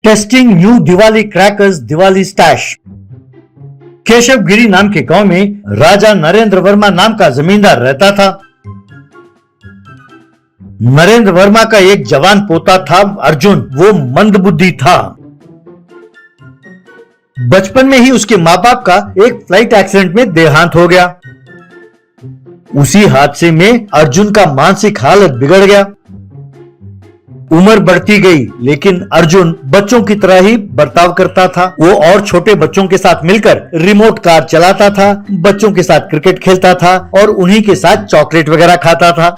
Testing new Diwali crackers Diwali stash. Keshavgiri नाम के गांव में राजा नरेंद्र वर्मा नाम का जमींदार रहता था। नरेंद्र वर्मा का एक जवान पोता था अर्जुन। वो मंदबुद्धि था। बचपन में ही उसके मां बाप का एक फ्लाइट एक्सीडेंट में देहांत हो गया। उसी हादसे में अर्जुन का मानसिक हालत बिगड़ गया। उम्र बढ़ती गई, लेकिन अर्जुन बच्चों की तरह ही बर्ताव करता था। वो और छोटे बच्चों के साथ मिलकर रिमोट कार चलाता था, बच्चों के साथ क्रिकेट खेलता था और उन्हीं के साथ चॉकलेट वगैरह खाता था।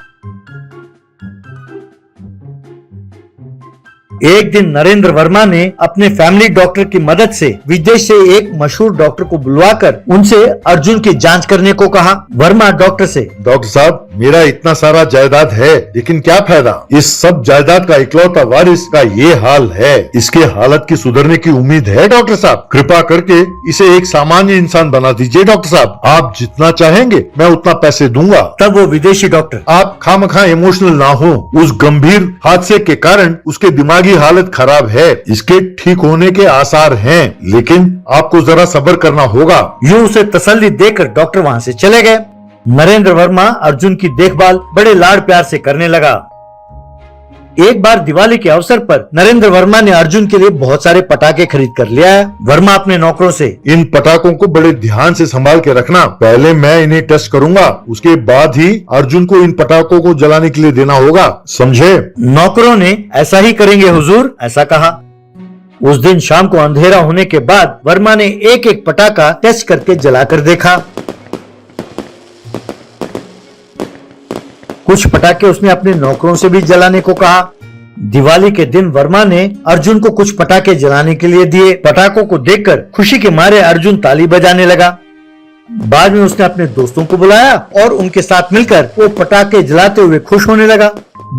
एक दिन नरेंद्र वर्मा ने अपने फैमिली डॉक्टर की मदद से विदेश से एक मशहूर डॉक्टर को बुलवाकर उनसे अर्जुन की जांच करने को कहा। वर्मा डॉक्टर से, डॉक्टर साहब, मेरा इतना सारा जायदाद है, लेकिन क्या फायदा? इस सब जायदाद का इकलौता वारिस का ये हाल है। इसके हालत की सुधरने की उम्मीद है डॉक्टर साहब। कृपा करके इसे एक सामान्य इंसान बना दीजिए डॉक्टर साहब। आप जितना चाहेंगे मैं उतना पैसे दूंगा। तब वो विदेशी डॉक्टर, आप खामखा इमोशनल ना हो। उस गंभीर हादसे के कारण उसके दिमागी हालत खराब है। इसके ठीक होने के आसार हैं, लेकिन आपको जरा सब्र करना होगा। यूं उसे तसल्ली देकर डॉक्टर वहां से चले गए। नरेंद्र वर्मा अर्जुन की देखभाल बड़े लाड प्यार से करने लगा। एक बार दिवाली के अवसर पर नरेंद्र वर्मा ने अर्जुन के लिए बहुत सारे पटाखे खरीद कर लिया है। वर्मा अपने नौकरों से, इन पटाखों को बड़े ध्यान से संभाल के रखना। पहले मैं इन्हें टेस्ट करूंगा, उसके बाद ही अर्जुन को इन पटाखों को जलाने के लिए देना होगा, समझे? नौकरों ने ऐसा ही करेंगे हुजूर, ऐसा कहा। उस दिन शाम को अंधेरा होने के बाद वर्मा ने एक एक पटाखा टेस्ट करके जलाकर देखा। कुछ पटाखे उसने अपने नौकरों से भी जलाने को कहा। दिवाली के दिन वर्मा ने अर्जुन को कुछ पटाखे जलाने के लिए दिए। पटाखों को देखकर खुशी के मारे अर्जुन ताली बजाने लगा। बाद में उसने अपने दोस्तों को बुलाया और उनके साथ मिलकर वो पटाखे जलाते हुए खुश होने लगा।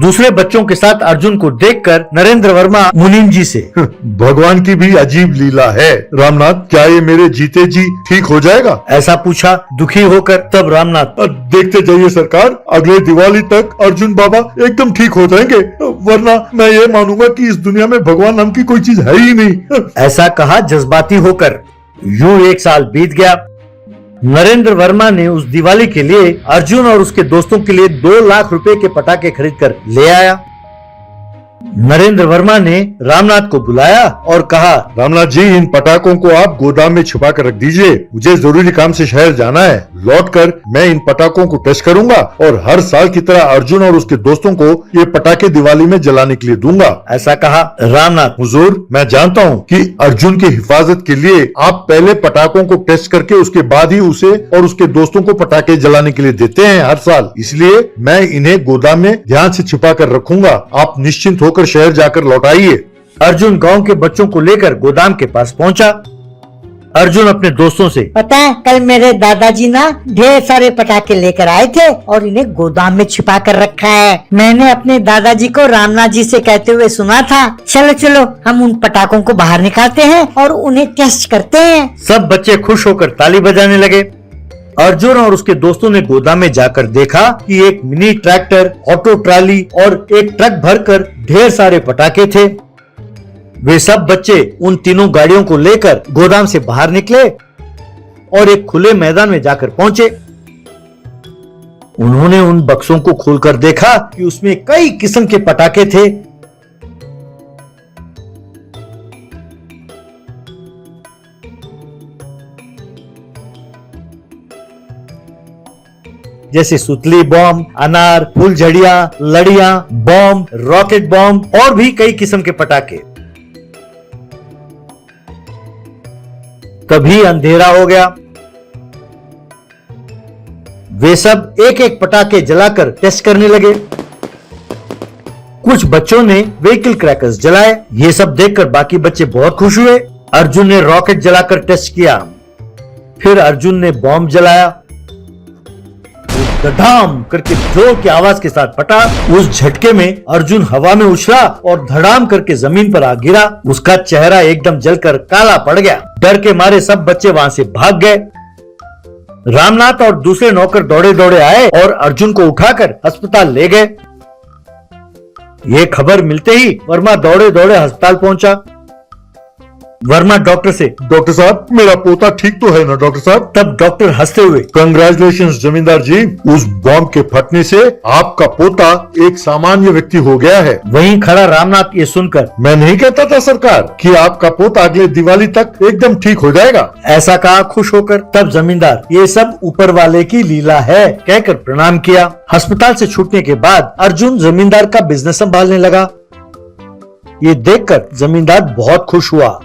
दूसरे बच्चों के साथ अर्जुन को देखकर नरेंद्र वर्मा मुनीम जी से, भगवान की भी अजीब लीला है। रामनाथ, क्या ये मेरे जीते जी ठीक हो जाएगा? ऐसा पूछा दुखी होकर। तब रामनाथ, देखते जाइए सरकार, अगले दिवाली तक अर्जुन बाबा एकदम ठीक हो जाएंगे, वरना मैं ये मानूंगा कि इस दुनिया में भगवान नाम की कोई चीज है ही नहीं। ऐसा कहा जज्बाती होकर। यूं एक साल बीत गया। नरेंद्र वर्मा ने उस दिवाली के लिए अर्जुन और उसके दोस्तों के लिए 2 लाख रुपए के पटाखे खरीदकर ले आया। नरेंद्र वर्मा ने रामनाथ को बुलाया और कहा, रामनाथ जी, इन पटाखों को आप गोदाम में छुपा कर रख दीजिए। मुझे जरूरी काम से शहर जाना है। लौटकर मैं इन पटाखों को टेस्ट करूंगा और हर साल की तरह अर्जुन और उसके दोस्तों को ये पटाखे दिवाली में जलाने के लिए दूंगा, ऐसा कहा। रामनाथ, हुजूर, मैं जानता हूँ कि अर्जुन की हिफाजत के लिए आप पहले पटाखों को टेस्ट करके उसके बाद ही उसे और उसके दोस्तों को पटाखे जलाने के लिए देते हैं हर साल। इसलिए मैं इन्हें गोदाम में ध्यान से छिपा कर रखूंगा। आप निश्चिंत होकर शहर जाकर लौटाइए। अर्जुन गांव के बच्चों को लेकर गोदाम के पास पहुंचा। अर्जुन अपने दोस्तों से, पता है, कल मेरे दादाजी ना ढेर सारे पटाखे लेकर आए थे और इन्हें गोदाम में छिपा कर रखा है। मैंने अपने दादाजी को रामनाथ जी से कहते हुए सुना था। चलो चलो, हम उन पटाखों को बाहर निकालते हैं और उन्हें टेस्ट करते हैं। सब बच्चे खुश होकर ताली बजाने लगे। अर्जुन और उसके दोस्तों ने गोदाम में जाकर देखा कि एक मिनी ट्रैक्टर, ऑटो ट्राली और एक ट्रक भरकर ढेर सारे पटाखे थे। वे सब बच्चे उन तीनों गाड़ियों को लेकर गोदाम से बाहर निकले और एक खुले मैदान में जाकर पहुंचे। उन्होंने उन बक्सों को खोलकर देखा कि उसमें कई किस्म के पटाखे थे। जैसे सुतली बॉम्ब, अनार, फुलझड़ियां, लड़ियां, बॉम्ब, रॉकेट बॉम्ब और भी कई किस्म के पटाखे। तभी अंधेरा हो गया। वे सब एक एक पटाखे जलाकर टेस्ट करने लगे। कुछ बच्चों ने व्हीकल क्रैकर्स जलाए। ये सब देखकर बाकी बच्चे बहुत खुश हुए। अर्जुन ने रॉकेट जलाकर टेस्ट किया। फिर अर्जुन ने बॉम्ब जलाया। धड़ाम करके जोर की आवाज के साथ फटा। उस झटके में अर्जुन हवा में उछला और धड़ाम करके जमीन पर आ गिरा। उसका चेहरा एकदम जलकर काला पड़ गया। डर के मारे सब बच्चे वहां से भाग गए। रामनाथ और दूसरे नौकर दौड़े दौड़े आए और अर्जुन को उठाकर अस्पताल ले गए। ये खबर मिलते ही वर्मा दौड़े दौड़े अस्पताल पहुंचा। वर्मा डॉक्टर से। डॉक्टर साहब, मेरा पोता ठीक तो है ना डॉक्टर साहब? तब डॉक्टर हंसते हुए, कंग्रेचुलेशन जमींदार जी, उस बॉम्ब के फटने से आपका पोता एक सामान्य व्यक्ति हो गया है। वहीं खड़ा रामनाथ ये सुनकर, मैं नहीं कहता था सरकार कि आपका पोता अगले दिवाली तक एकदम ठीक हो जाएगा। ऐसा कहा खुश होकर। तब जमींदार ये सब ऊपर वाले की लीला है कहकर प्रणाम किया। अस्पताल से छूटने के बाद अर्जुन जमींदार का बिजनेस संभालने लगा। ये देखकर जमींदार बहुत खुश हुआ।